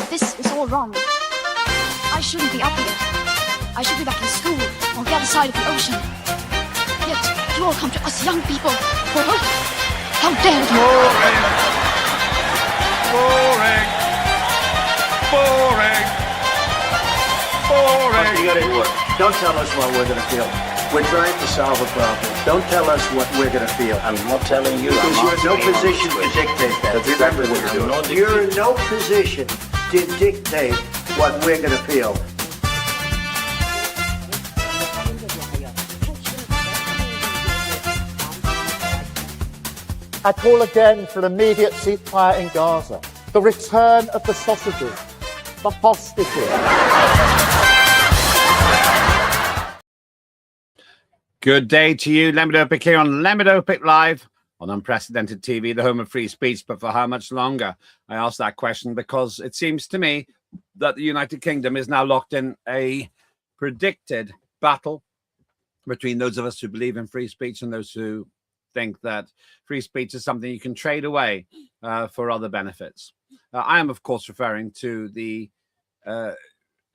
this is all wrong. I shouldn't be up here. I should be back in school on the other side of the ocean. Yet you all come to us young people for hope. How dare you! Boring. Boring. Boring. Boring. You gotta work. Don't tell us what we're gonna feel. We're trying to solve a problem. Don't tell us what we're gonna feel. I'm not telling you. Because you're in no position to dictate that. Remember what you're doing. You're in no position to dictate what we're gonna feel. I call again for an immediate ceasefire in Gaza, the return of the sausages, the hostages. Good day to you, Lembit Öpik here on Lembit Öpik Live on Unprecedented TV, the home of free speech, but for how much longer? I ask that question because it seems to me that the United Kingdom is now locked in a predicted battle between those of us who believe in free speech and those who think that free speech is something you can trade away for other benefits. I am, of course, referring to the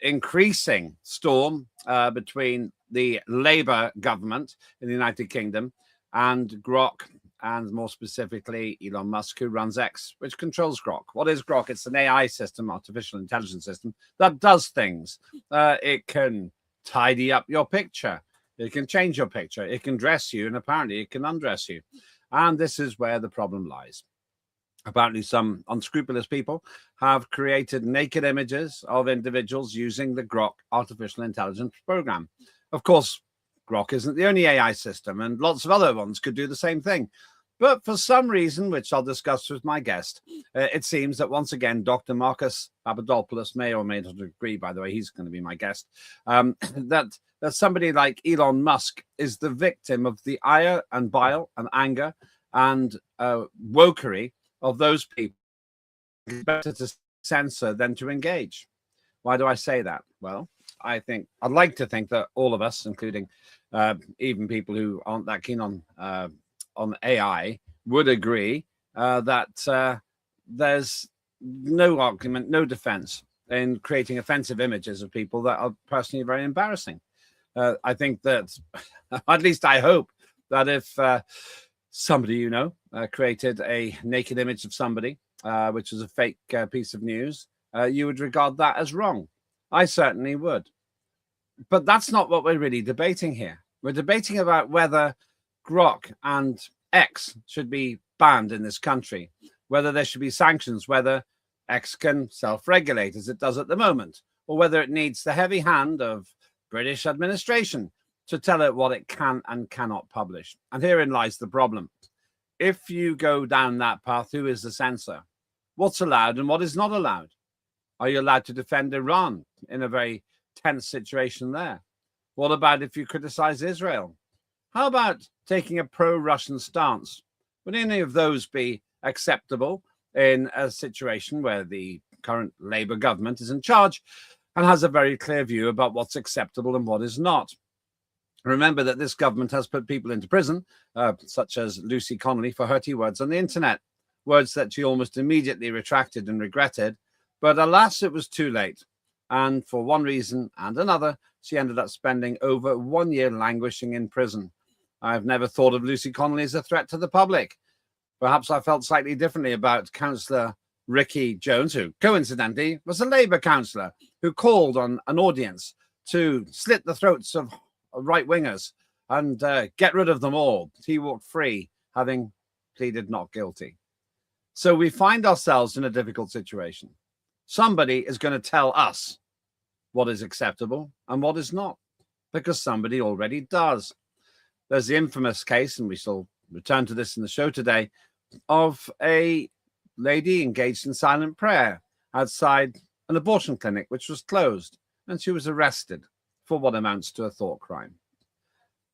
increasing storm between the Labour government in the United Kingdom and Grok, and more specifically Elon Musk, who runs X, which controls Grok. What is Grok? It's an AI system, artificial intelligence system, that does things. It can tidy up your picture. It can change your picture. It can dress you, and apparently it can undress you. And this is where the problem lies. Apparently some unscrupulous people have created naked images of individuals using the Grok artificial intelligence program. Of course, Grok isn't the only AI system, and lots of other ones could do the same thing. But for some reason, which I'll discuss with my guest, it seems that once again, Dr. Marcus Papadopoulos may or may not agree, by the way, he's going to be my guest, that somebody like Elon Musk is the victim of the ire and bile and anger and wokery of those people. It's better to censor than to engage. Why do I say that? Well, I'd like to think that all of us, including even people who aren't that keen on AI, would agree that there's no argument, no defense in creating offensive images of people that are personally very embarrassing. I think that, at least I hope, that if somebody you know created a naked image of somebody, which was a fake piece of news, you would regard that as wrong. I certainly would. But that's not what we're really debating here. We're debating about whether Grok and X should be banned in this country, whether there should be sanctions, whether X can self-regulate as it does at the moment, or whether it needs the heavy hand of British administration to tell it what it can and cannot publish. And herein lies the problem. If you go down that path, who is the censor? What's allowed and what is not allowed? Are you allowed to defend Iran in a very tense situation there? What about if you criticize Israel? How about taking a pro-Russian stance? Would any of those be acceptable in a situation where the current Labour government is in charge and has a very clear view about what's acceptable and what is not? Remember that this government has put people into prison, such as Lucy Connolly, for hurty words on the internet, words that she almost immediately retracted and regretted. But alas, it was too late. And for one reason and another, she ended up spending over 1 year languishing in prison. I've never thought of Lucy Connolly as a threat to the public. Perhaps I felt slightly differently about Councillor Ricky Jones, who coincidentally was a Labour councillor who called on an audience to slit the throats of right-wingers and get rid of them all. He walked free, having pleaded not guilty. So we find ourselves in a difficult situation. Somebody is going to tell us what is acceptable and what is not, because somebody already does. There's the infamous case, and we shall return to this in the show today, of a lady engaged in silent prayer outside an abortion clinic, which was closed, and she was arrested for what amounts to a thought crime.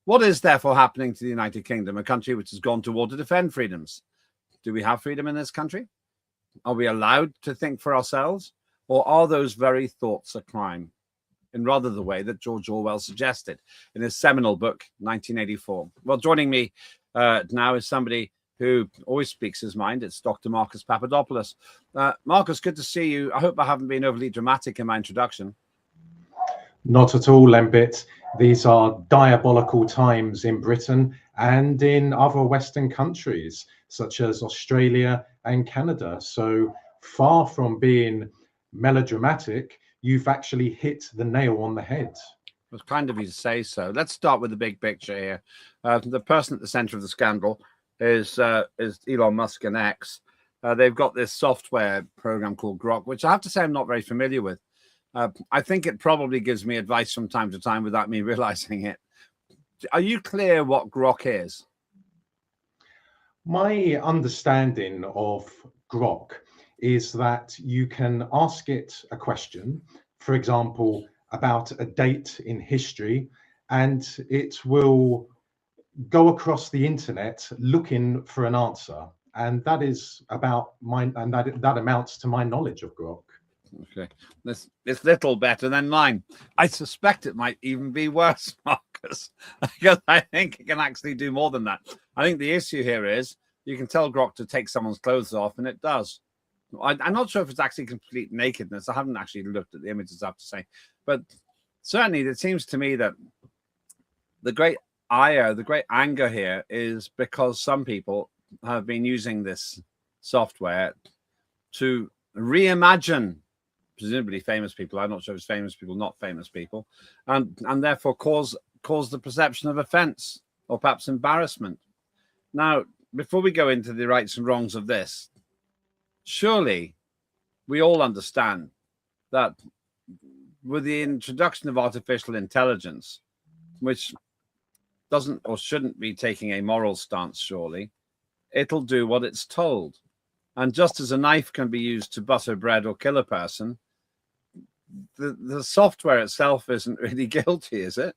What is therefore happening to the United Kingdom, a country which has gone to war to defend freedoms? Do we have freedom in this country? Are we allowed to think for ourselves? Or are those very thoughts a crime, in rather the way that George Orwell suggested in his seminal book, 1984? Well, joining me now is somebody who always speaks his mind. It's Dr. Marcus Papadopoulos. Marcus, good to see you. I hope I haven't been overly dramatic in my introduction. Not at all, Lembit. These are diabolical times in Britain and in other Western countries, such as Australia and Canada. So far from being melodramatic, you've actually hit the nail on the head. It was kind of you to say so. Let's start with the big picture here. The person at the center of the scandal is Elon Musk and X. They've got this software program called Grok, which I have to say I'm not very familiar with. I think it probably gives me advice from time to time without me realizing it. Are you clear what Grok is? My understanding of Grok is that you can ask it a question, for example, about a date in history, and it will go across the internet looking for an answer. And that is about that amounts to my knowledge of Grok. Okay, it's little better than mine. I suspect it might even be worse, Marcus, because I think it can actually do more than that. I think the issue here is you can tell Grok to take someone's clothes off, and it does. I'm not sure if it's actually complete nakedness. I haven't actually looked at the images, I have to say. But certainly it seems to me that the great ire, the great anger here is because some people have been using this software to reimagine presumably famous people. I'm not sure if it's famous people, not famous people, and therefore cause the perception of offense or perhaps embarrassment. Now, before we go into the rights and wrongs of this, surely we all understand that with the introduction of artificial intelligence, which doesn't or shouldn't be taking a moral stance, surely, it'll do what it's told. And just as a knife can be used to butter bread or kill a person, the software itself isn't really guilty, is it?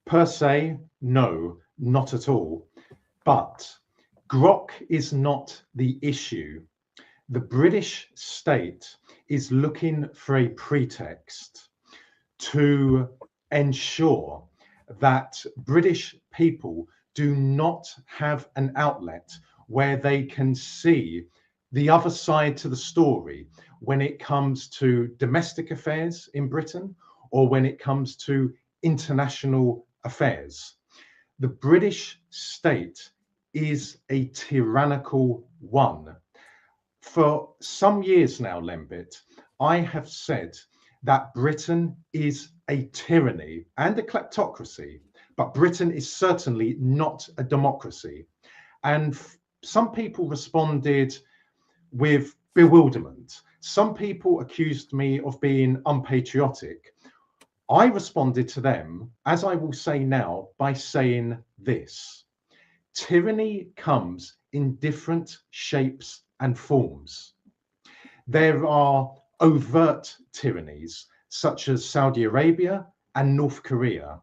Per se, no, not at all. But Grok is not the issue. The British state is looking for a pretext to ensure that British people do not have an outlet where they can see the other side to the story when it comes to domestic affairs in Britain or when it comes to international affairs. The British state is a tyrannical one. For some years now, Lembit, I have said that Britain is a tyranny and a kleptocracy, but Britain is certainly not a democracy. And some people responded with bewilderment. Some people accused me of being unpatriotic. I responded to them, as I will say now, by saying this: tyranny comes in different shapes and forms. There are overt tyrannies, such as Saudi Arabia and North Korea.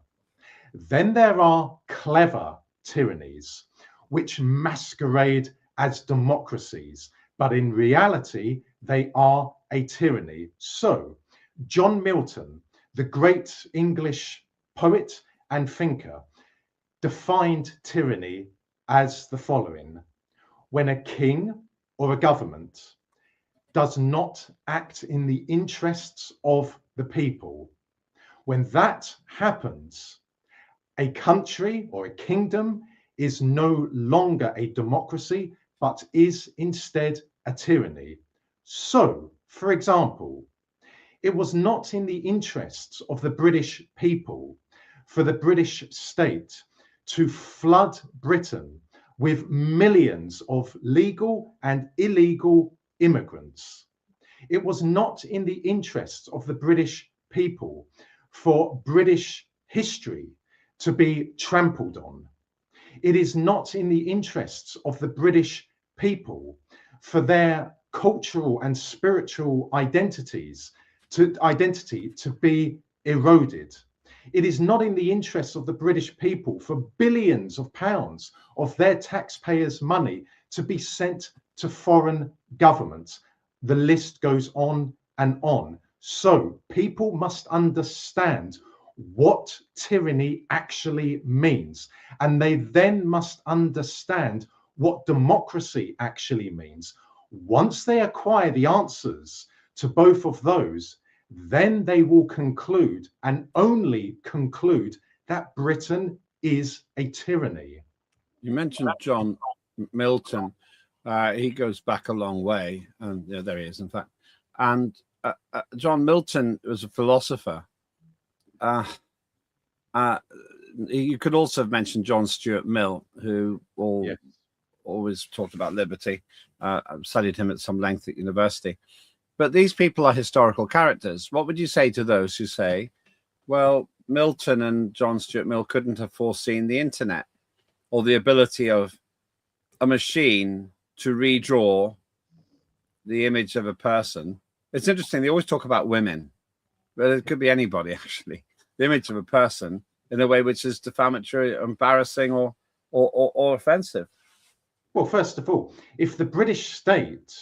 Then there are clever tyrannies, which masquerade as democracies, but in reality, they are a tyranny. So, John Milton, the great English poet and thinker, defined tyranny as the following: when a king or a government does not act in the interests of the people. When that happens, a country or a kingdom is no longer a democracy, but is instead a tyranny. So, for example, it was not in the interests of the British people for the British state to flood Britain with millions of legal and illegal immigrants. It was not in the interests of the British people for British history to be trampled on. It is not in the interests of the British people for their cultural and spiritual identity to be eroded. It is not in the interests of the British people for billions of pounds of their taxpayers' money to be sent to foreign governments. The list goes on and on. So people must understand what tyranny actually means. And they then must understand what democracy actually means. Once they acquire the answers to both of those, then they will conclude, and only conclude, that Britain is a tyranny. You mentioned John Milton. He goes back a long way, and yeah, there he is, in fact. And John Milton was a philosopher. You could also have mentioned John Stuart Mill, who always talked about liberty. I've studied him at some length at university. But these people are historical characters. What would you say to those who say, well, Milton and John Stuart Mill couldn't have foreseen the internet or the ability of a machine to redraw the image of a person? It's interesting. They always talk about women, but it could be anybody, actually. The image of a person in a way which is defamatory, embarrassing, or offensive. Well, first of all, if the British state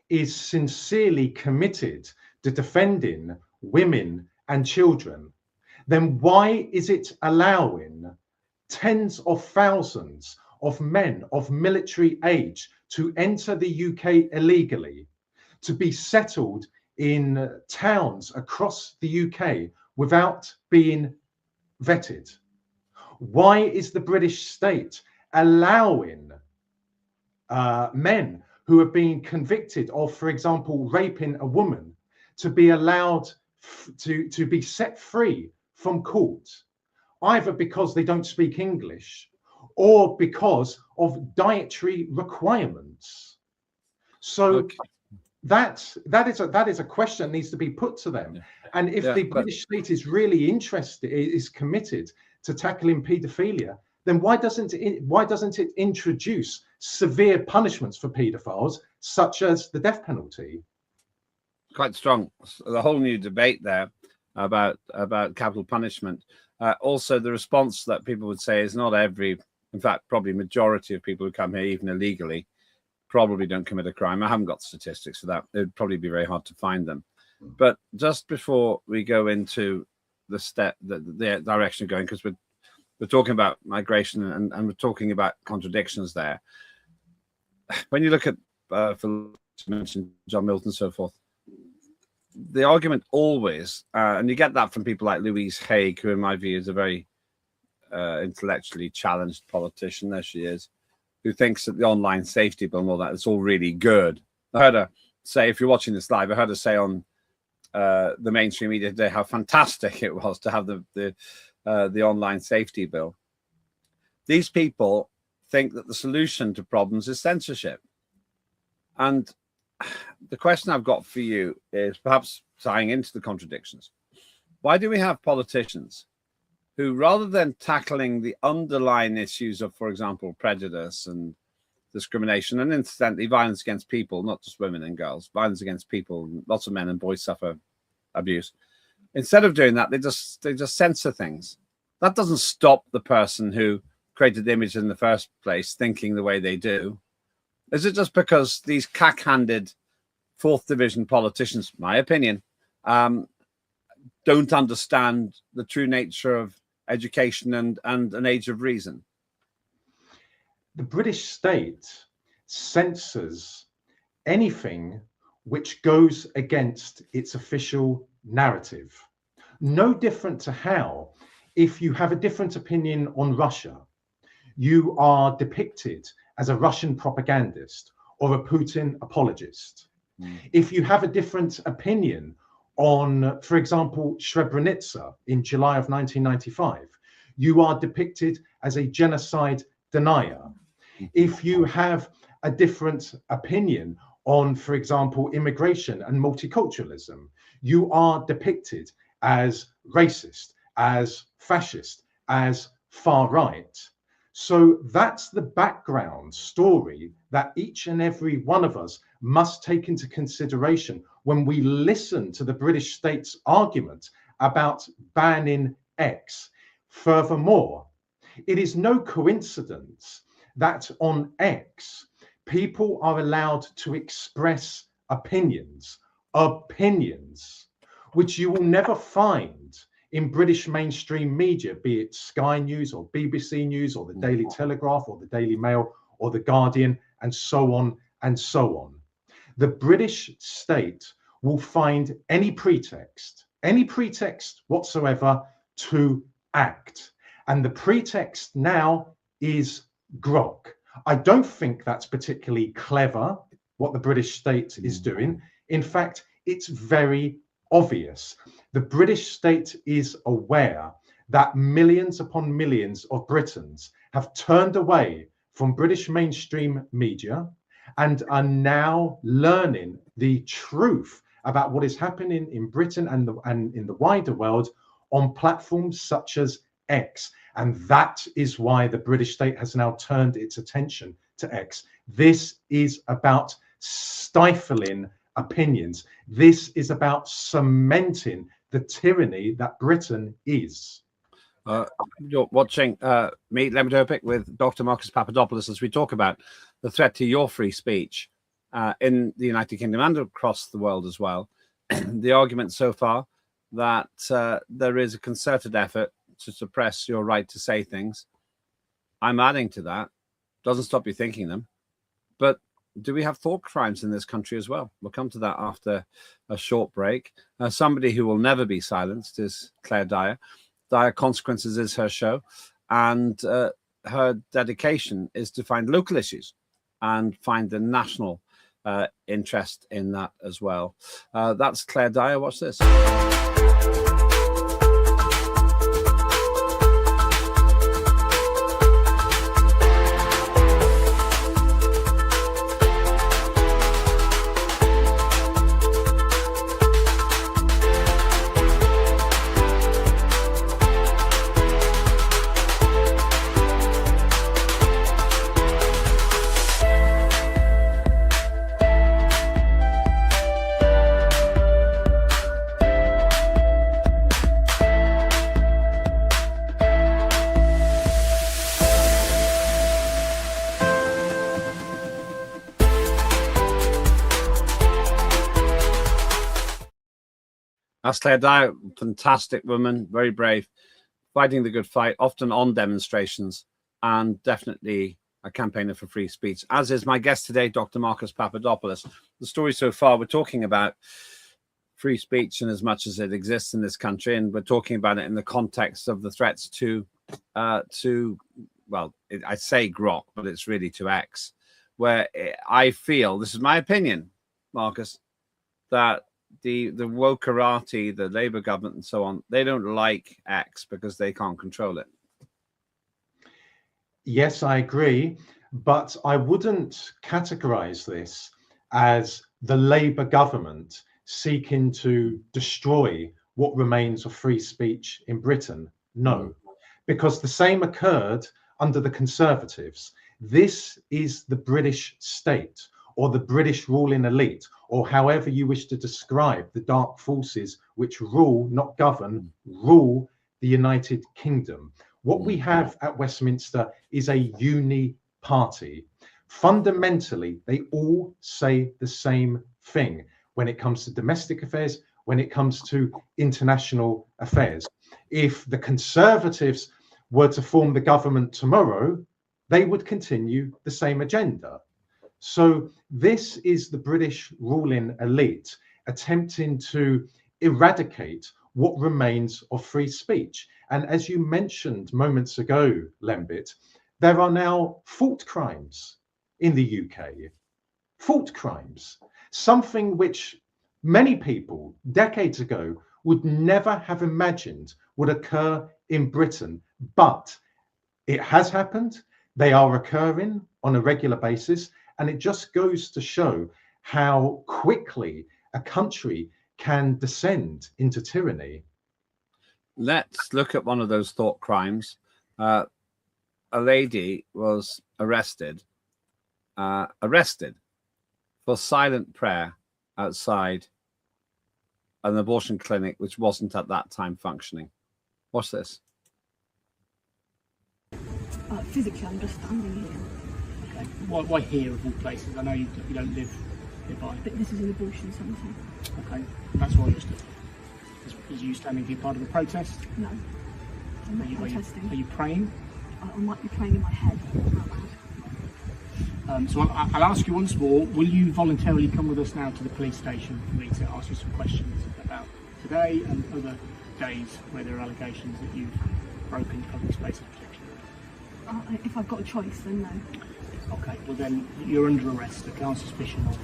is sincerely committed to defending women and children, then why is it allowing tens of thousands of men of military age to enter the UK illegally, to be settled in towns across the UK without being vetted? Why is the British state allowing men who have been convicted of, for example, raping a woman, to be allowed to be set free from court, either because they don't speak English or because of dietary requirements? So Okay. that is a question that needs to be put to them. And if the British state is really interested, is committed to tackling paedophilia, then why doesn't it introduce severe punishments for paedophiles, such as the death penalty? Quite strong. The whole new debate there about capital punishment. Also, the response that people would say is not every, in fact, probably majority of people who come here, even illegally, probably don't commit a crime. I haven't got statistics for that. It would probably be very hard to find them. But just before we go into the direction of going, because we're talking about migration and we're talking about contradictions there. When you look at, for mentioned John Milton and so forth, the argument always, and you get that from people like Louise Haig, who in my view is a very intellectually challenged politician, there she is, who thinks that the online safety bill and all that, it's all really good. I heard her say, if you're watching this live, I heard her say on the mainstream media today how fantastic it was to have the online safety bill. These people think that the solution to problems is censorship. And the question I've got for you is, perhaps tying into the contradictions, why do we have politicians who, rather than tackling the underlying issues of, for example, prejudice and discrimination, and incidentally violence against people, not just women and girls, violence against people, lots of men and boys suffer abuse, instead of doing that, they just censor things? That doesn't stop the person who created the image in the first place thinking the way they do. Is it just because these cack-handed fourth division politicians, my opinion, don't understand the true nature of education and an age of reason? The British state censors anything which goes against its official narrative. No different to how, if you have a different opinion on Russia, you are depicted as a Russian propagandist or a Putin apologist. If you have a different opinion on, for example, Srebrenica in July of 1995, you are depicted as a genocide denier. If you have a different opinion on, for example, immigration and multiculturalism, you are depicted as racist, as fascist, as far right. So that's the background story that each and every one of us must take into consideration when we listen to the British state's argument about banning X. Furthermore, it is no coincidence that on X, people are allowed to express opinions, which you will never find in British mainstream media, be it Sky News or BBC News or the Daily Telegraph or the Daily Mail or the Guardian, and so on and so on. The British state will find any pretext whatsoever to act. And the pretext now is Grok. I don't think that's particularly clever, what the British state is doing. In fact, it's very obvious. The British state is aware that millions upon millions of Britons have turned away from British mainstream media and are now learning the truth about what is happening in Britain and in the wider world on platforms such as X. And that is why the British state has now turned its attention to X. This is about stifling opinions. This is about cementing the tyranny that Britain is. You're watching me, Lembit Öpik, with Dr. Marcus Papadopoulos, as we talk about the threat to your free speech in the United Kingdom and across the world as well. The argument so far that there is a concerted effort to suppress your right to say things. I'm adding to that. Doesn't stop you thinking them. But do we have thought crimes in this country as well? We'll come to that after a short break. Somebody who will never be silenced is Claire Dyer. Dire Consequences is her show, and her dedication is to find local issues and find the national interest in that as well. That's Claire Dyer. Watch this. That's Claire Dyer, fantastic woman, very brave, fighting the good fight, often on demonstrations, and definitely a campaigner for free speech, as is my guest today, Dr. Marcus Papadopoulos. The story so far, we're talking about free speech in as much as it exists in this country, and we're talking about it in the context of the threats to well, I say Grok, but it's really to X, where I feel, this is my opinion, Marcus, that the wokerati, the Labour government and so on, they don't like X because they can't control it. Yes, I agree, but I wouldn't categorize this as the Labour government seeking to destroy what remains of free speech in Britain. No, because the same occurred under the Conservatives. This is the British state, or the British ruling elite, or however you wish to describe the dark forces which rule, not govern, rule the United Kingdom. What we have at Westminster is a uni-party. Fundamentally, they all say the same thing when it comes to domestic affairs, when it comes to international affairs. If the Conservatives were to form the government tomorrow, they would continue the same agenda. So this is the British ruling elite attempting to eradicate what remains of free speech. And as you mentioned moments ago, Lembit, there are now thought crimes in the UK. Thought crimes, something which many people decades ago would never have imagined would occur in Britain, but it has happened. They are occurring on a regular basis. And it just goes to show how quickly a country can descend into tyranny. Let's look at one of those thought crimes. A lady was arrested for silent prayer outside an abortion clinic which wasn't at that time functioning. What's this? Physically, I'm just standing here. Okay. Why here of all places? I know you don't live nearby. But this is an abortion centre. Okay, that's why you're stood. Is you standing here part of a protest? No, I'm not protesting. Are you praying? I might be praying in my head out loud. So I'll ask you once more, will you voluntarily come with us now to the police station for me to ask you some questions about today and other days where there are allegations that you've broken public spaces protection? If I've got a choice, then no. Okay, well then you're under arrest on suspicion of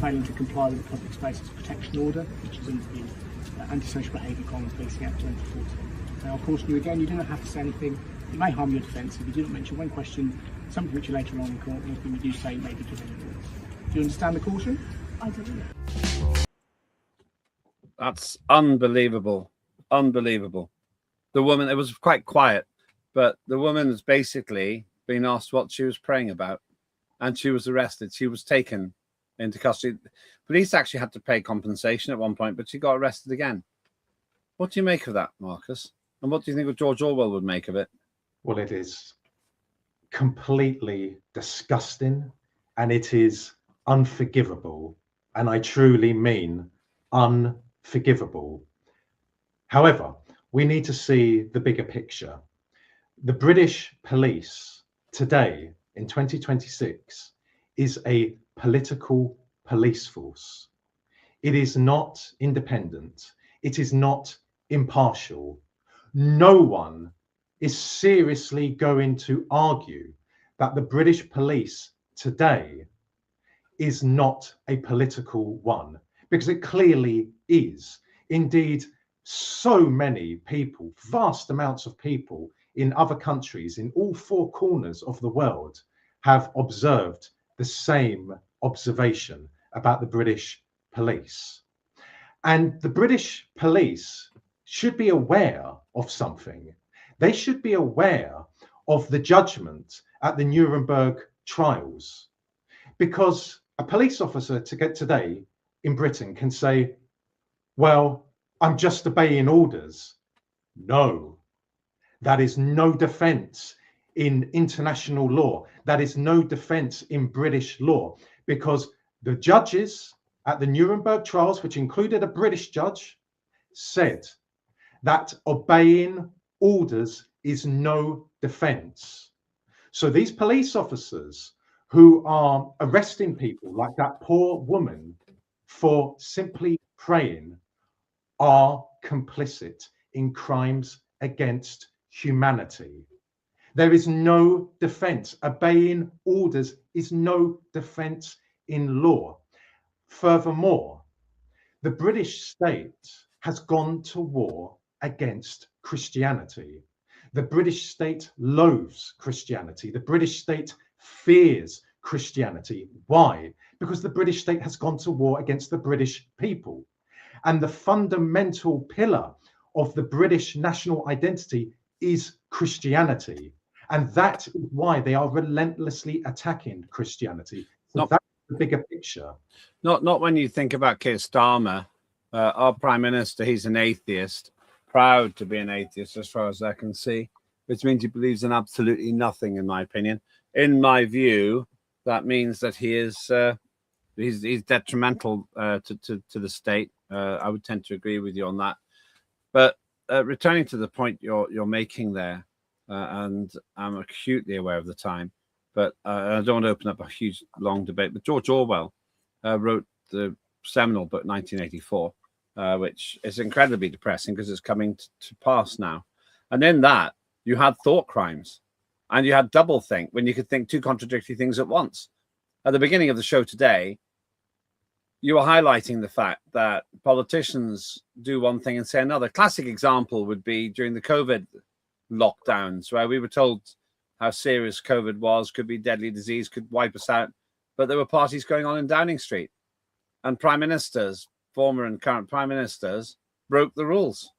failing to comply with the Public Spaces Protection Order, which is under the Antisocial Behaviour Crime Policing Act 2014. Now, of course, you again, you do not have to say anything. It may harm your defence if you do not mention when questioned something which you later on in court, anything you do say may be given evidence. Do you understand the caution? I do. That's unbelievable. Unbelievable. The woman, it was quite quiet, but the woman has basically been asked what she was praying about, and she was arrested. She was taken into custody. Police actually had to pay compensation at one point, but she got arrested again. What do you make of that, Marcus? And what do you think of George Orwell would make of it? Well, it is completely disgusting, and it is unforgivable. And I truly mean unforgivable. However, we need to see the bigger picture. The British police today in 2026 is a political police force. It is not independent. It is not impartial. No one is seriously going to argue that the British police today is not a political one, because it clearly is. Indeed, so many people, vast amounts of people in other countries, in all four corners of the world, have observed the same observation about the British police. And the British police should be aware of something. They should be aware of the judgment at the Nuremberg trials, because a police officer today in Britain can say, well, I'm just obeying orders. No, that is no defense in international law. That is no defense in British law, because the judges at the Nuremberg trials, which included a British judge, said that obeying orders is no defense. So these police officers who are arresting people like that poor woman for simply praying are complicit in crimes against humanity. There is no defense. Obeying orders is no defense in law. Furthermore, the British state has gone to war against Christianity. The British state loathes Christianity. The British state fears Christianity. Why? Because the British state has gone to war against the British people. And the fundamental pillar of the British national identity is Christianity. And that is why they are relentlessly attacking Christianity. So that's the bigger picture. Not when you think about Keir Starmer, our Prime Minister, he's an atheist, proud to be an atheist as far as I can see, which means he believes in absolutely nothing, in my opinion. In my view, that means that he is he's detrimental to the state. I would tend to agree with you on that. But returning to the point you're making there, and I'm acutely aware of the time, but I don't want to open up a huge, long debate. But George Orwell wrote the seminal book 1984, which is incredibly depressing because it's coming to pass now. And in that, you had thought crimes and you had doublethink, when you could think two contradictory things at once. At the beginning of the show today, you were highlighting the fact that politicians do one thing and say another. Classic example would be during the COVID lockdowns, where we were told how serious COVID was, could be deadly disease, could wipe us out. But there were parties going on in Downing Street, and prime ministers, former and current prime ministers, broke the rules.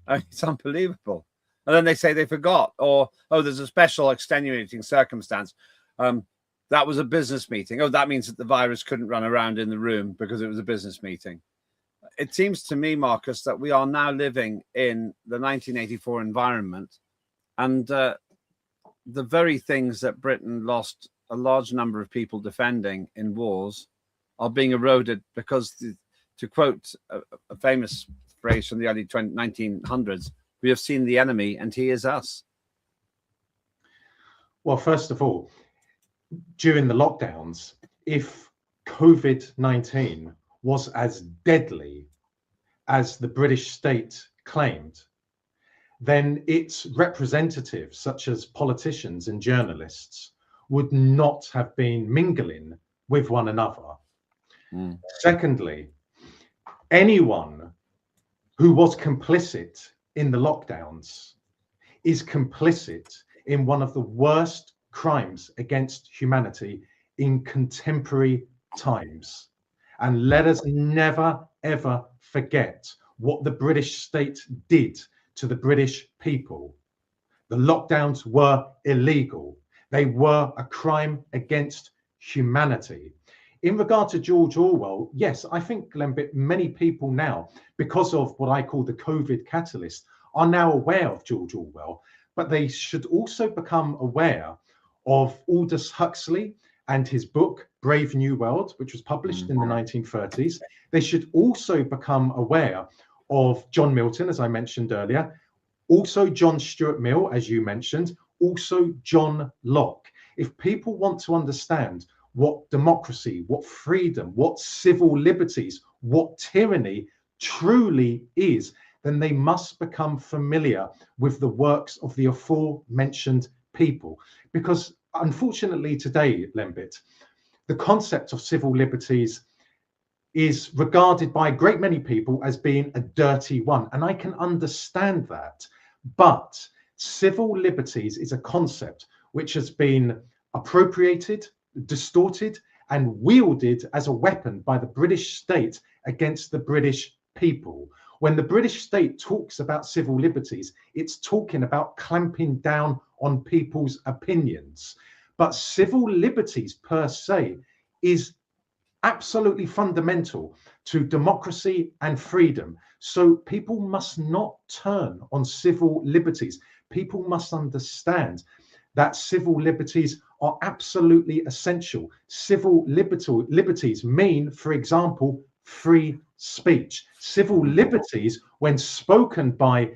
I mean, it's unbelievable. And then they say they forgot, or, oh, there's a special extenuating circumstance. That was a business meeting. Oh, that means that the virus couldn't run around in the room because it was a business meeting. It seems to me, Marcus, that we are now living in the 1984 environment, and the very things that Britain lost a large number of people defending in wars are being eroded because, to quote a famous phrase from the early 1900s. We have seen the enemy and he is us. Well, first of all, during the lockdowns, if COVID-19 was as deadly as the British state claimed, then its representatives, such as politicians and journalists, would not have been mingling with one another. Secondly, anyone who was complicit in the lockdowns is complicit in one of the worst crimes against humanity in contemporary times. And let us never, ever forget what the British state did to the British people. The lockdowns were illegal. They were a crime against humanity. In regard to George Orwell, yes, I think, Lembit, many people now, because of what I call the COVID catalyst, are now aware of George Orwell, but they should also become aware of Aldous Huxley and his book, Brave New World, which was published in the 1930s. They should also become aware of John Milton, as I mentioned earlier, also John Stuart Mill, as you mentioned, also John Locke. If people want to understand what democracy, what freedom, what civil liberties, what tyranny truly is, then they must become familiar with the works of the aforementioned people. Because unfortunately today, Lembit, the concept of civil liberties is regarded by a great many people as being a dirty one. And I can understand that. But civil liberties is a concept which has been appropriated, distorted, and wielded as a weapon by the British state against the British people. When the British state talks about civil liberties, it's talking about clamping down on people's opinions. But civil liberties per se is absolutely fundamental to democracy and freedom. So people must not turn on civil liberties. People must understand that civil liberties are absolutely essential. Civil liberties mean, for example, free speech. Civil liberties, when spoken by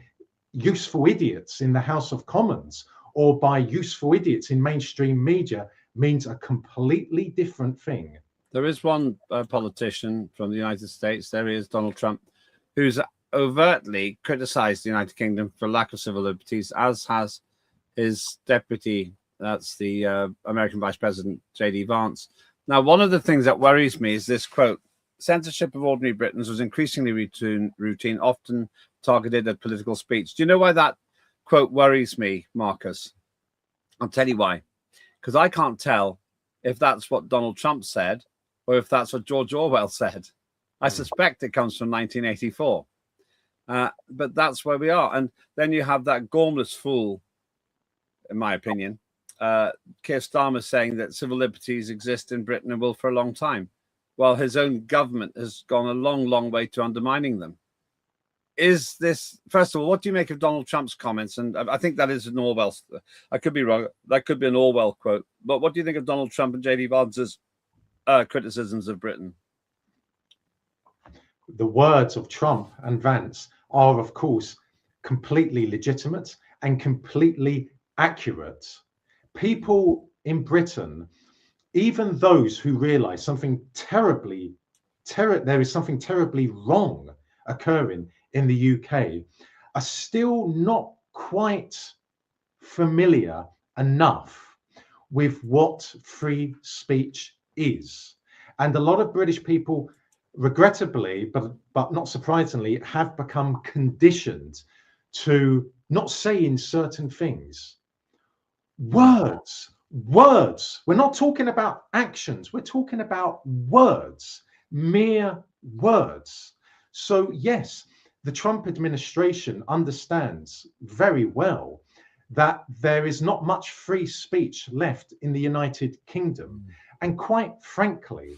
useful idiots in the House of Commons or by useful idiots in mainstream media, means a completely different thing. There is one politician from the United States, there is Donald Trump, who's overtly criticized the United Kingdom for lack of civil liberties, as has his deputy, that's the American Vice President, J.D. Vance. Now, one of the things that worries me is this quote: censorship of ordinary Britons was increasingly routine, often targeted at political speech. Do you know why that quote worries me, Marcus? I'll tell you why. Because I can't tell if that's what Donald Trump said or if that's what George Orwell said. I suspect it comes from 1984. But that's where we are. And then you have that gormless fool, in my opinion, Keir Starmer, saying that civil liberties exist in Britain and will for a long time, while his own government has gone a long, long way to undermining them. Is this, first of all, what do you make of Donald Trump's comments? And I think that is an Orwell, I could be wrong, that could be an Orwell quote, but what do you think of Donald Trump and J.D. Vance's criticisms of Britain? The words of Trump and Vance are, of course, completely legitimate and completely accurate. People in Britain, even those who realize something there is something terribly wrong occurring in the UK, are still not quite familiar enough with what free speech is. And a lot of British people, regrettably, but not surprisingly, have become conditioned to not saying certain things. Words. We're not talking about actions. We're talking about words, mere words. So yes, the Trump administration understands very well that there is not much free speech left in the United Kingdom. And quite frankly,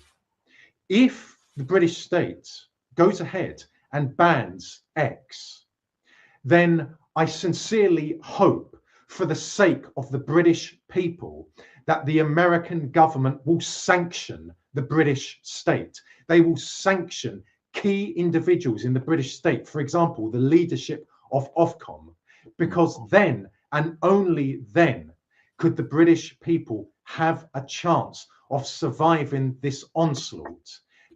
if the British state goes ahead and bans X, then I sincerely hope, for the sake of the British people, that the American government will sanction the British state. They will sanction key individuals in the British state, for example, the leadership of Ofcom, because then and only then could the British people have a chance of surviving this onslaught.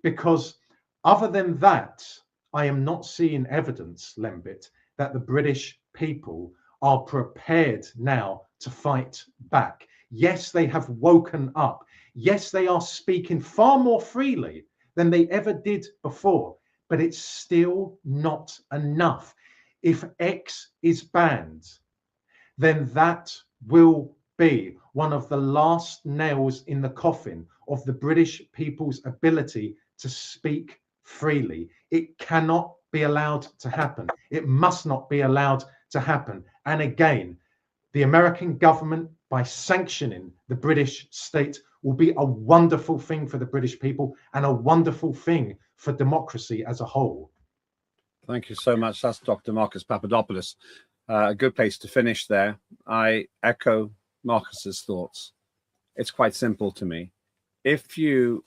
Because other than that, I am not seeing evidence, Lembit, that the British people are prepared now to fight back. Yes, they have woken up. Yes, they are speaking far more freely than they ever did before, but it's still not enough. If X is banned, then that will be one of the last nails in the coffin of the British people's ability to speak freely. It cannot be allowed to happen. It must not be allowed to happen. And again, the American government, by sanctioning the British state, will be a wonderful thing for the British people and a wonderful thing for democracy as a whole. Thank you so much. That's Dr. Marcus Papadopoulos. A good place to finish there. I echo Marcus's thoughts. It's quite simple to me. If you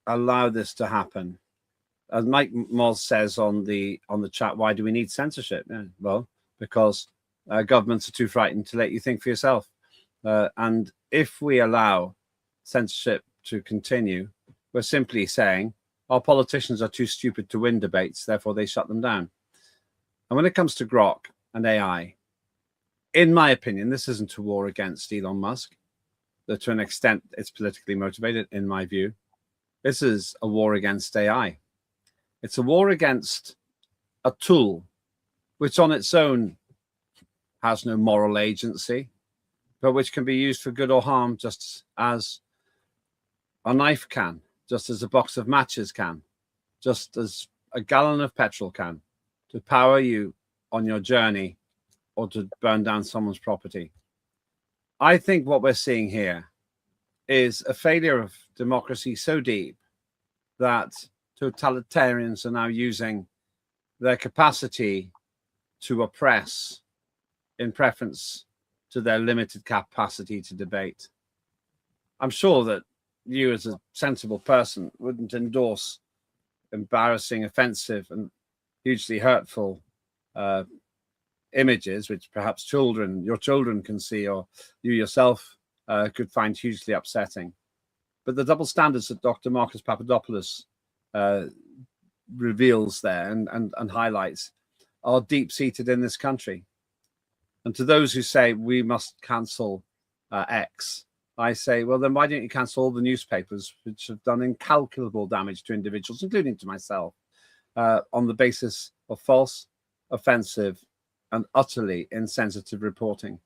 allow this to happen, as Mike Moz says on the chat, why do we need censorship? Yeah, well, because governments are too frightened to let you think for yourself. And if we allow censorship to continue, we're simply saying our politicians are too stupid to win debates, therefore they shut them down. And when it comes to Grok and AI, in my opinion, this isn't a war against Elon Musk. That to an extent it's politically motivated, in my view. This is a war against AI. It's a war against a tool which on its own has no moral agency, but which can be used for good or harm, just as a knife can, just as a box of matches can, just as a gallon of petrol can, to power you on your journey or to burn down someone's property. I think what we're seeing here is a failure of democracy so deep that totalitarians are now using their capacity to oppress in preference to their limited capacity to debate. I'm sure that you as a sensible person wouldn't endorse embarrassing, offensive and hugely hurtful images, which perhaps your children can see, or you yourself could find hugely upsetting. But the double standards that Dr. Marcus Papadopoulos reveals there and highlights are deep-seated in this country. And to those who say we must cancel X, I say, well, then why don't you cancel all the newspapers which have done incalculable damage to individuals, including to myself, on the basis of false, offensive, and utterly insensitive reporting?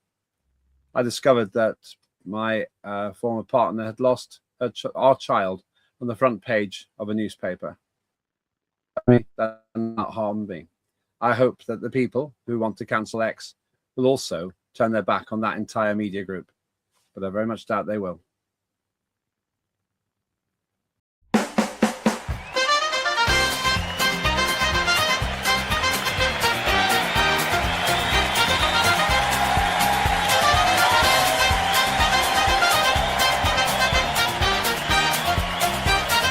I discovered that my former partner had lost our child on the front page of a newspaper. That not harm me. I hope that the people who want to cancel X will also turn their back on that entire media group, but I very much doubt they will.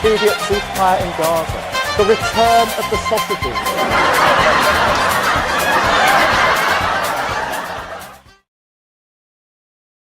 Immediate ceasefire in Gaza, the return of the sausages.